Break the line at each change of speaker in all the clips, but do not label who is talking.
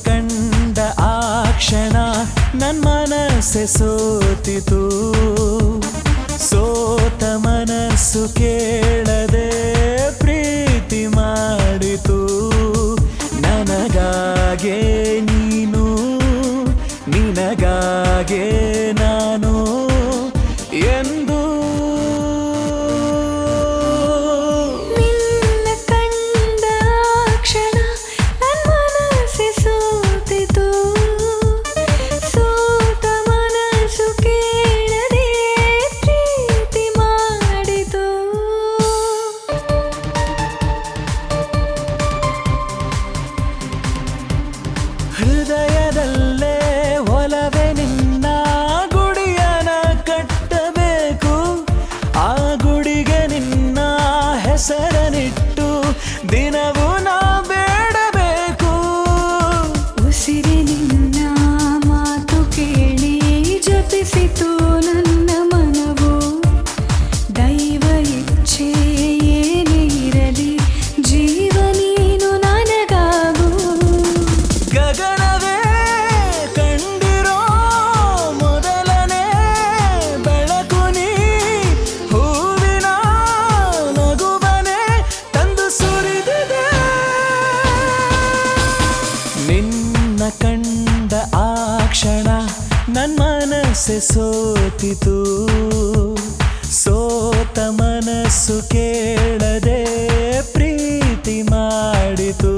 ಕಂಡ ಆ ಕ್ಷಣ ನನ್ ಮನಸ್ಸೆ ಸೋತಿತು. ಸೋತ ಮನಸ್ಸು ಕೇಳದೆ ಪ್ರೀತಿ ಮಾಡಿತು. ನನಗಾಗೆ ನೀನು, ನಿನಗಾಗೆ ನಾನು ಎಂದು ಹೃದಯದಲ್ಲೇ ಒಲವೆ ನಿನ್ನ ಗುಡಿಯನ ಕಟ್ಟಬೇಕು. ಆ ಗುಡಿಗೆ ನಿನ್ನ ಹೆಸರನಿಟ್ಟು ದಿನವೂ ನಾ ಬೇಡಬೇಕು.
ಉಸಿರಿ ನಿನ್ನ ಮಾತು ಕೇಳಿ ಜಪಿಸಿತು ನನ್ನ ಮನವು. ದೈವ ಇಚ್ಛೆ ಏನೇ ಇರಲಿ ಜೀವ ನೀನು ನನಗಾಗು.
ಗಗನವೇ ಕಂಡಿರೋ ಮೊದಲನೇ ಬೆಳಕು ನೀ. ಹೂವಿನ ನಗುವನೆ ತಂದು ಸುರಿದಿದೆ. ನಿನ್ನ ಕಂಡ ಆ ಕ್ಷಣ ನನ್ ಮನಸ್ಸೆ ಸೋತಿತು. ಸೋತ ಮನಸ್ಸು ಕೇಳದೆ ಪ್ರೀತಿ ಮಾಡಿತು.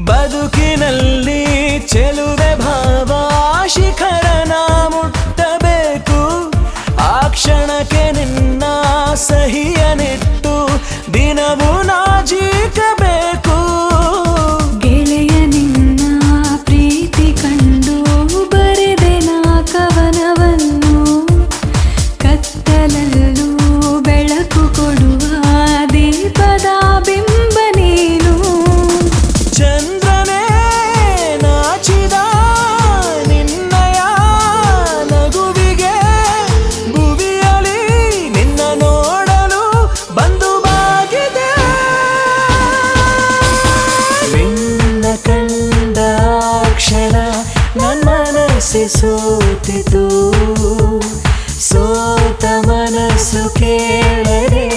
ಬದುಕಿನಲ್ಲಿ ಚೆಲುವೆ ಭಾವ ಶಿಖರನ ಮುಟ್ಟಬೇಕು. ಆ ಕ್ಷಣಕ್ಕೆ ನಿನ್ನ ಸಹಿಯನಿಟ್ಟು ದಿನವೂ ನಾಜೀಕಬೇಕು.
ಗೆಳೆಯ ನಿನ್ನ ಪ್ರೀತಿ ಕಂಡು ಬರೆದೆ ನಾ ಕವನವನ್ನು. ಕತ್ತಲಲ್ಲೂ ಬೆಳಕು ಕೊಡುವ ದೀಪದ ಬಿಂಬ ನೀನು.
ಚಂದ್ರನೇ ನಾಚಿದ ನಿನ್ನಯ ನಗುವಿಗೆ ಭುವಿಯಲಿ ನಿನ್ನ ನೋಡಲು ಬಂದು ಬಾಗಿದೆ. ನಿನ್ನ ಕಂಡ ಕ್ಷಣ ನನ್ ಮನಸ್ಸೆ ಸೋತಿತು. ಸೋತ ಮನಸ್ಸು ಕೇಳದೆ